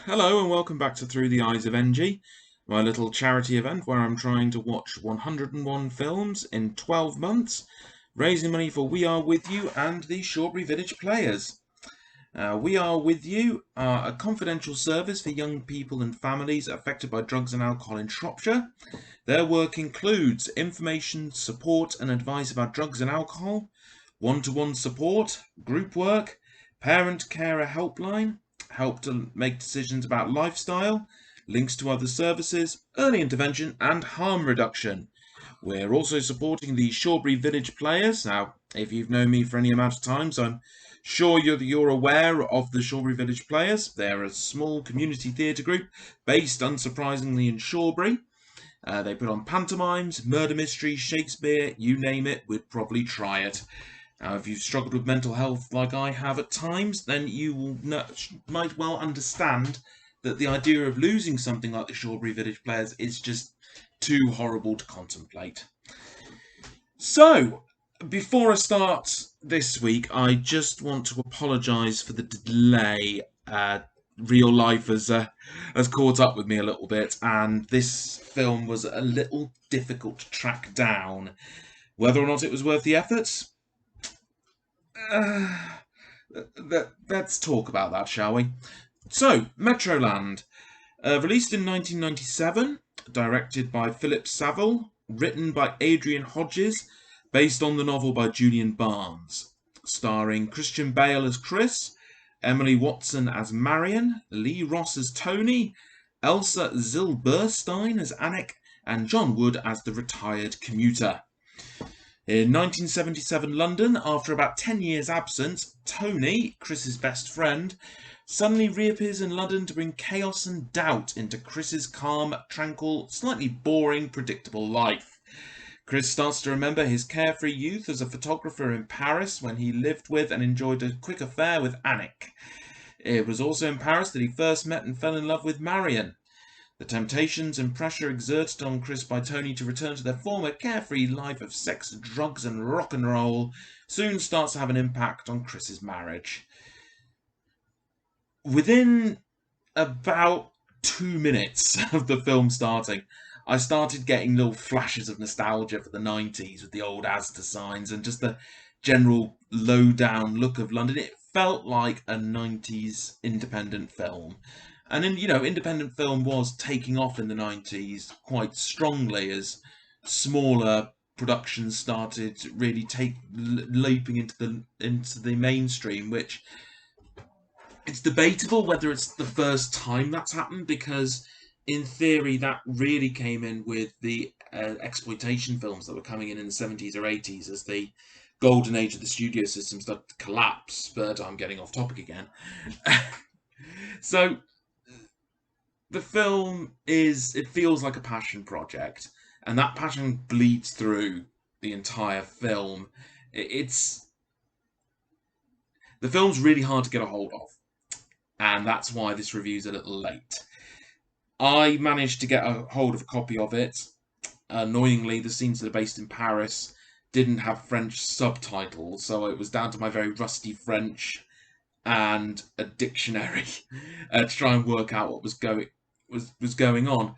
Hello and welcome back to Through the Eyes of Enji, my little charity event where I'm trying to watch 101 films in 12 months, raising money for We Are With You and the Shortbury Village Players. We Are With You are a confidential service for young people and families affected by drugs and alcohol in Shropshire. Their work includes information, support and advice about drugs and alcohol, one-to-one support, group work, parent-carer helpline, help to make decisions about lifestyle, links to other services, early intervention and harm reduction. We're also supporting the Shortbury Village Players. Now, if you've known me for any amount of times, I'm sure you're aware of the Shortbury Village Players. They're a small community theatre group based, unsurprisingly, in Shortbury. They put on pantomimes, murder mysteries, Shakespeare, you name it, we'd probably try it. Now, if you've struggled with mental health like I have at times, then you might well understand that the idea of losing something like the Shortbury Village Players is just too horrible to contemplate. So, before I start this week, I just want to apologise for the delay. Real life has caught up with me a little bit, and this film was a little difficult to track down. Whether or not it was worth the efforts? Let's talk about that, shall we? So, Metroland, released in 1997, directed by Philip Saville, written by Adrian Hodges, based on the novel by Julian Barnes, starring Christian Bale as Chris, Emily Watson as Marion, Lee Ross as Tony, Elsa Zilberstein as Anik, and John Wood as the retired commuter. In 1977 London, after about 10 years' absence, Tony, Chris's best friend, suddenly reappears in London to bring chaos and doubt into Chris's calm, tranquil, slightly boring, predictable life. Chris starts to remember his carefree youth as a photographer in Paris when he lived with and enjoyed a quick affair with Anik. It was also in Paris that he first met and fell in love with Marion. The temptations and pressure exerted on Chris by Tony to return to their former carefree life of sex, drugs and rock and roll soon starts to have an impact on Chris's marriage. Within about 2 minutes of the film starting, I started getting little flashes of nostalgia for the 90s with the old Asda signs and just the general low-down look of London. It felt like a 90s independent film. And independent film was taking off in the 90s quite strongly as smaller productions started really leaping into the mainstream, which it's debatable whether it's the first time that's happened, because in theory that really came in with the exploitation films that were coming in the 70s or 80s as the golden age of the studio system started to collapse. But I'm getting off topic again. So the film it feels like a passion project, and that passion bleeds through the entire film. The film's really hard to get a hold of, and that's why this review's a little late. I managed to get a hold of a copy of it. Annoyingly, the scenes that are based in Paris didn't have French subtitles, so it was down to my very rusty French and a dictionary to try and work out what was going on.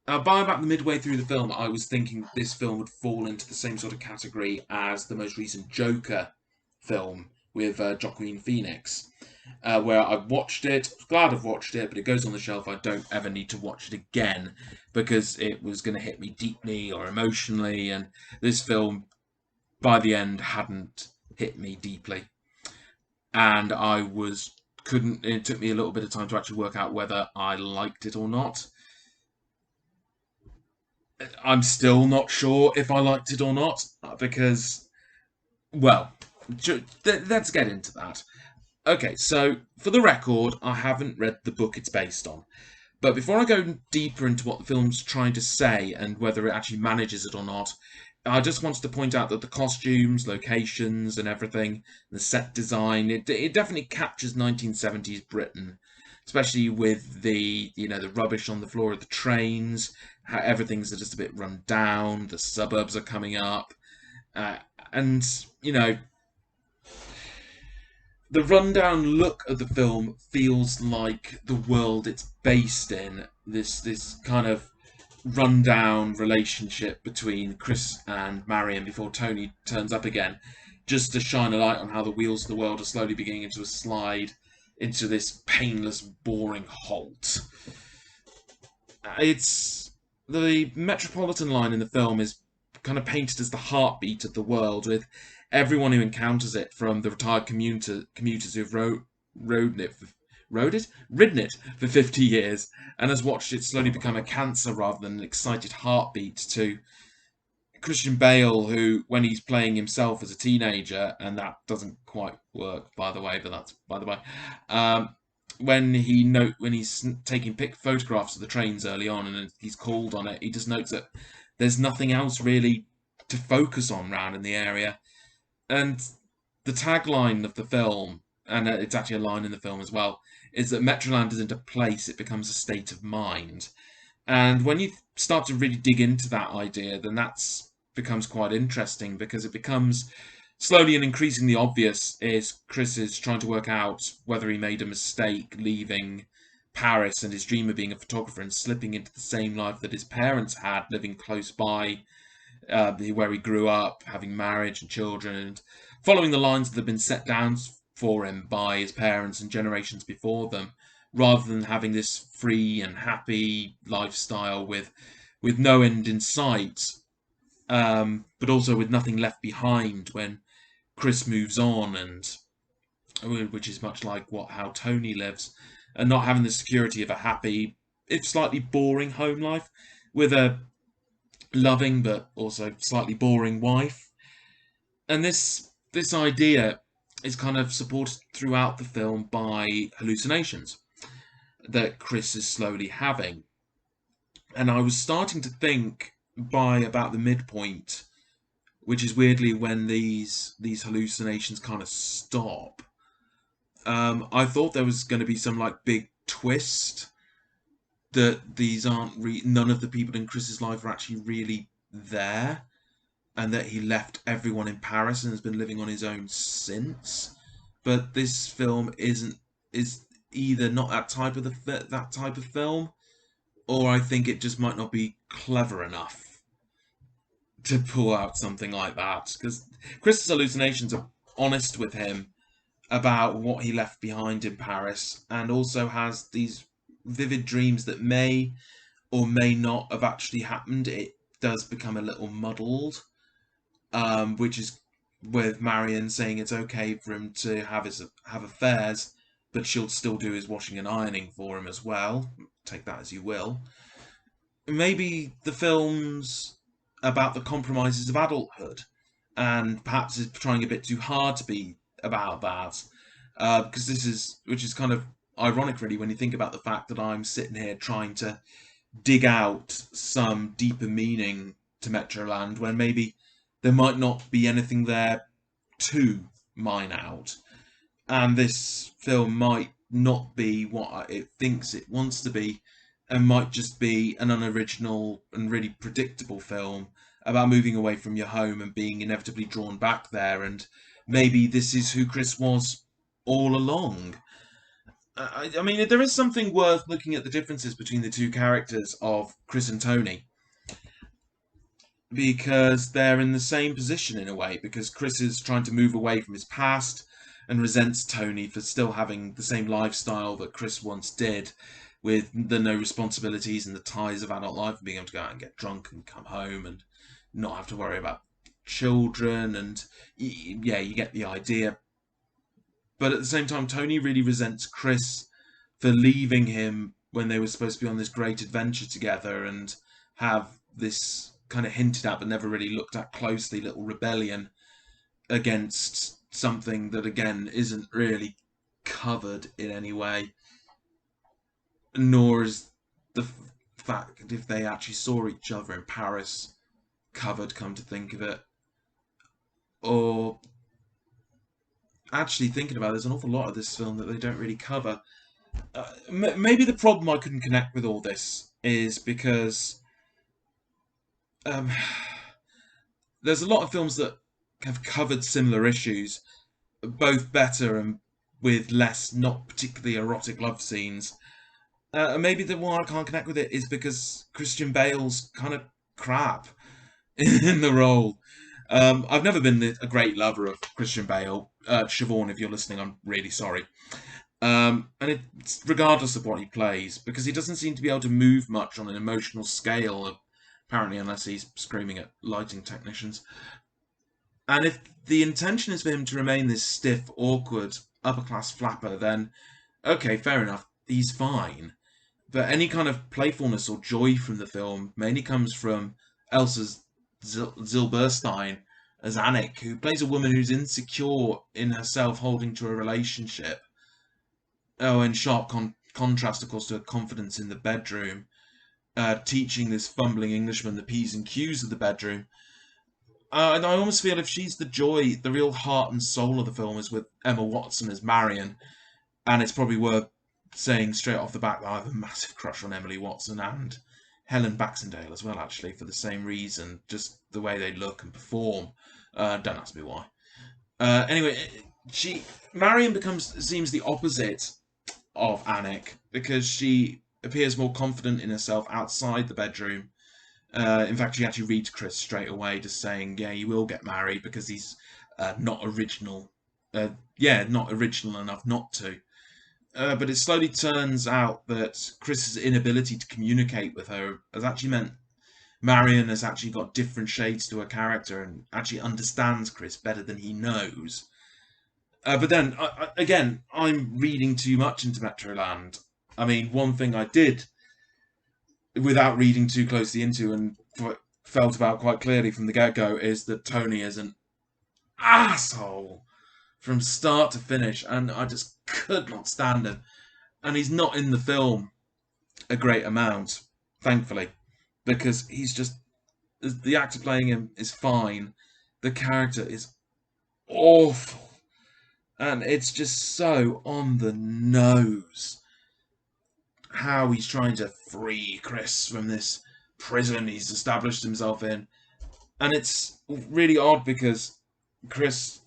By about the midway through the film, I was thinking this film would fall into the same sort of category as the most recent Joker film with Joaquin Phoenix, where I've watched it, glad I've watched it, but it goes on the shelf. I don't ever need to watch it again because it was going to hit me deeply or emotionally, and this film, by the end, hadn't hit me deeply. And it took me a little bit of time to actually work out whether I liked it or not. I'm still not sure if I liked it or not, because, well, let's get into that. Okay, so for the record, I haven't read the book it's based on. But before I go deeper into what the film's trying to say and whether it actually manages it or not, I just wanted to point out that the costumes, locations and everything, the set design, it definitely captures 1970s Britain, especially with the rubbish on the floor of the trains, how everything's just a bit run down, the suburbs are coming up, and the rundown look of the film feels like the world it's based in. This kind of rundown relationship between Chris and Marion before Tony turns up again, just to shine a light on how the wheels of the world are slowly beginning to slide into this painless, boring halt. It's the Metropolitan line in the film is kind of painted as the heartbeat of the world, with everyone who encounters it, from the retired commuters who've ridden it for 50 years, and has watched it slowly become a cancer rather than an excited heartbeat, to Christian Bale, who, when he's playing himself as a teenager, and that doesn't quite work, by the way, but that's by the way. When he's taking photographs of the trains early on, and he's called on it, he just notes that there's nothing else really to focus on round in the area. And the tagline of the film, and it's actually a line in the film as well, is that Metroland isn't a place, it becomes a state of mind. And when you start to really dig into that idea, then that's becomes quite interesting, because it becomes slowly and increasingly obvious is Chris is trying to work out whether he made a mistake leaving Paris and his dream of being a photographer and slipping into the same life that his parents had, living close by, where he grew up, having marriage and children, and following the lines that have been set down for him by his parents and generations before them, rather than having this free and happy lifestyle with no end in sight, but also with nothing left behind when Chris moves on, and which is much like how Tony lives, and not having the security of a happy, if slightly boring home life with a loving but also slightly boring wife. And this idea is kind of supported throughout the film by hallucinations that Chris is slowly having. And I was starting to think by about the midpoint, which is weirdly when these hallucinations kind of stop. I thought there was going to be some like big twist that these aren't none of the people in Chris's life are actually really there, and that he left everyone in Paris and has been living on his own since. But this film is either not that type of film, or I think it just might not be clever enough to pull out something like that, because Chris's hallucinations are honest with him about what he left behind in Paris, and also has these vivid dreams that may or may not have actually happened. It does become a little muddled, which is with Marion saying it's okay for him to have affairs, but she'll still do his washing and ironing for him as well. Take that as you will. Maybe the film's about the compromises of adulthood, and perhaps is trying a bit too hard to be about that, because which is kind of ironic, really, when you think about the fact that I'm sitting here trying to dig out some deeper meaning to Metroland, when maybe there might not be anything there to mine out, and this film might not be what it thinks it wants to be, and might just be an unoriginal and really predictable film about moving away from your home and being inevitably drawn back there, and maybe this is who Chris was all along. I mean, there is something worth looking at the differences between the two characters of Chris and Tony, because they're in the same position in a way, because Chris is trying to move away from his past and resents Tony for still having the same lifestyle that Chris once did, with the no responsibilities and the ties of adult life, and being able to go out and get drunk and come home and not have to worry about children, and yeah, you get the idea. But at the same time, Tony really resents Chris for leaving him when they were supposed to be on this great adventure together, and have this kind of hinted at but never really looked at closely little rebellion against something that, again, isn't really covered in any way, nor is the fact if they actually saw each other in Paris covered, come to think of it. Or actually thinking about it, there's an awful lot of this film that they don't really cover. Maybe the problem I couldn't connect with all this is because there's a lot of films that have covered similar issues, both better and with less, not particularly erotic love scenes. And maybe the why I can't connect with it is because Christian Bale's kind of crap in the role. I've never been a great lover of Christian Bale. Siobhan, if you're listening, I'm really sorry. And it's regardless of what he plays, because he doesn't seem to be able to move much on an emotional scale, apparently, unless he's screaming at lighting technicians. And if the intention is for him to remain this stiff, awkward, upper class flapper, then okay, fair enough, he's fine. But any kind of playfulness or joy from the film mainly comes from Elsa Zilberstein as Annick, who plays a woman who's insecure in herself holding to a relationship. Oh, in sharp contrast, of course, to her confidence in the bedroom, teaching this fumbling Englishman the P's and Q's of the bedroom. And I almost feel if she's the joy, the real heart and soul of the film is with Emma Watson as Marion. And it's probably worth saying straight off the bat that I have a massive crush on Emily Watson and Helen Baxendale as well, actually, for the same reason. Just the way they look and perform. Don't ask me why. Anyway, Marion seems the opposite of Annick because she appears more confident in herself outside the bedroom. In fact, she actually reads Chris straight away, just saying, "Yeah, you will get married," because he's not original. Not original enough not to. But it slowly turns out that Chris's inability to communicate with her has actually meant Marion has actually got different shades to her character and actually understands Chris better than he knows. But then, again, I'm reading too much into Metroland. I mean, one thing I did, without reading too closely into and felt about quite clearly from the get-go, is that Tony is an asshole from start to finish, and I just could not stand him. And he's not in the film a great amount, thankfully, because he's just... The actor playing him is fine. The character is awful. And it's just so on the nose how he's trying to free Chris from this prison he's established himself in. And it's really odd because Chris...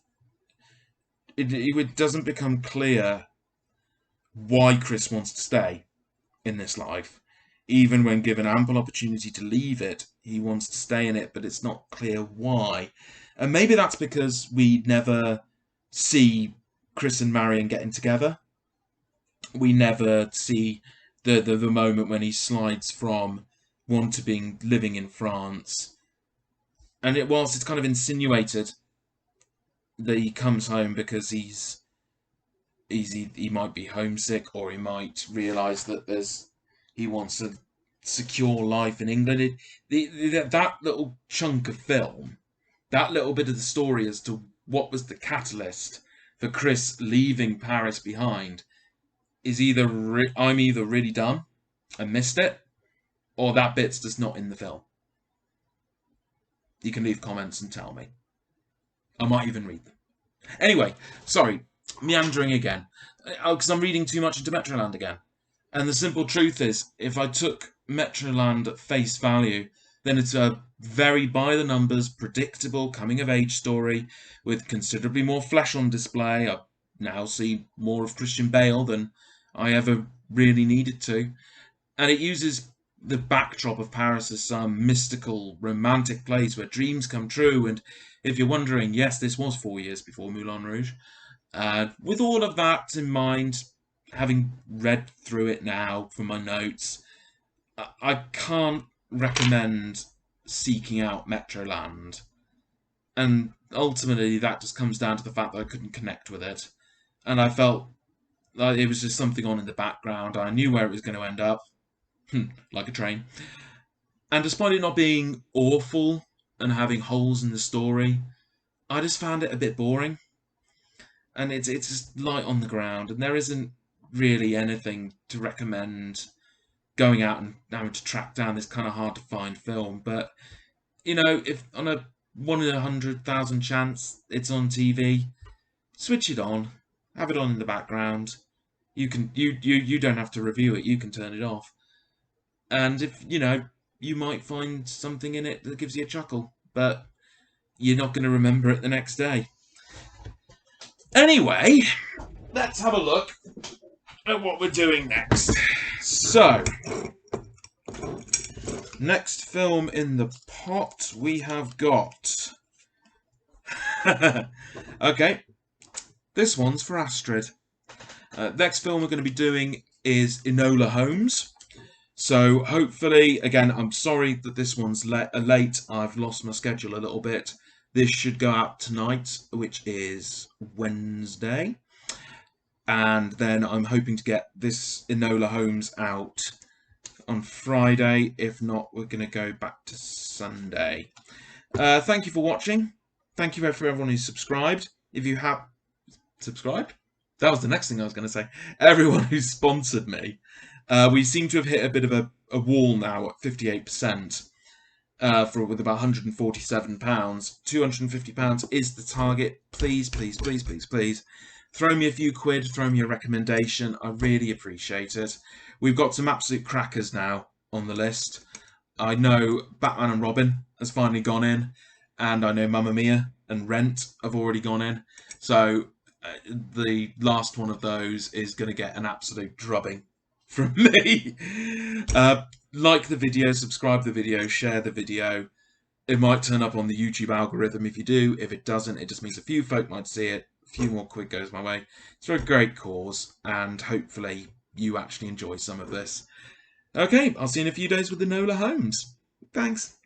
It doesn't become clear why Chris wants to stay in this life. Even when given ample opportunity to leave it, he wants to stay in it, but it's not clear why. And maybe that's because we never see Chris and Marion getting together. We never see the moment when he slides from living in France. And whilst it's kind of insinuated that he comes home because he might be homesick, or he might realise that he wants a secure life in England. That little chunk of film, that little bit of the story as to what was the catalyst for Chris leaving Paris behind, is I'm either really dumb and missed it, or that bit's just not in the film. You can leave comments and tell me. I might even read them. Anyway, sorry, meandering again, because I'm reading too much into Metroland again. And the simple truth is, if I took Metroland at face value, then it's a very by-the-numbers, predictable coming-of-age story with considerably more flesh on display. I now see more of Christian Bale than I ever really needed to. And it uses the backdrop of Paris as some mystical, romantic place where dreams come true. And if you're wondering, yes, this was 4 years before Moulin Rouge. With all of that in mind, having read through it now from my notes, I can't recommend seeking out Metroland. And ultimately, that just comes down to the fact that I couldn't connect with it. And I felt like it was just something on in the background. I knew where it was going to end up. Like a train. And despite it not being awful and having holes in the story, I just found it a bit boring. And it's just light on the ground, and there isn't really anything to recommend going out and having to track down this kind of hard to find film. But you know, if on a 1 in 100,000 chance it's on TV, switch it on, have it on in the background. You don't have to review it. You can turn it off. And if, you might find something in it that gives you a chuckle, but you're not going to remember it the next day. Anyway, let's have a look at what we're doing next. So, next film in the pot we have got... okay, this one's for Astrid. Next film we're going to be doing is Enola Holmes. So hopefully, again, I'm sorry that this one's late. I've lost my schedule a little bit. This should go out tonight, which is Wednesday. And then I'm hoping to get this Enola Holmes out on Friday. If not, we're going to go back to Sunday. Thank you for watching. Thank you for everyone who's subscribed. If you have subscribed, that was the next thing I was going to say. Everyone who's sponsored me. We seem to have hit a bit of a wall now at 58%. With about £147. £250 is the target. Please, please, please, please, please. Throw me a few quid, throw me a recommendation. I really appreciate it. We've got some absolute crackers now on the list. I know Batman and Robin has finally gone in, and I know Mamma Mia and Rent have already gone in. So the last one of those is going to get an absolute drubbing from me. Like the video, subscribe to the video, share the video. It might turn up on the YouTube algorithm if you do. If it doesn't, it just means a few folk might see it. A few more quid goes my way. It's for a great cause, and hopefully you actually enjoy some of this. Okay, I'll see you in a few days with Enola Holmes. Thanks.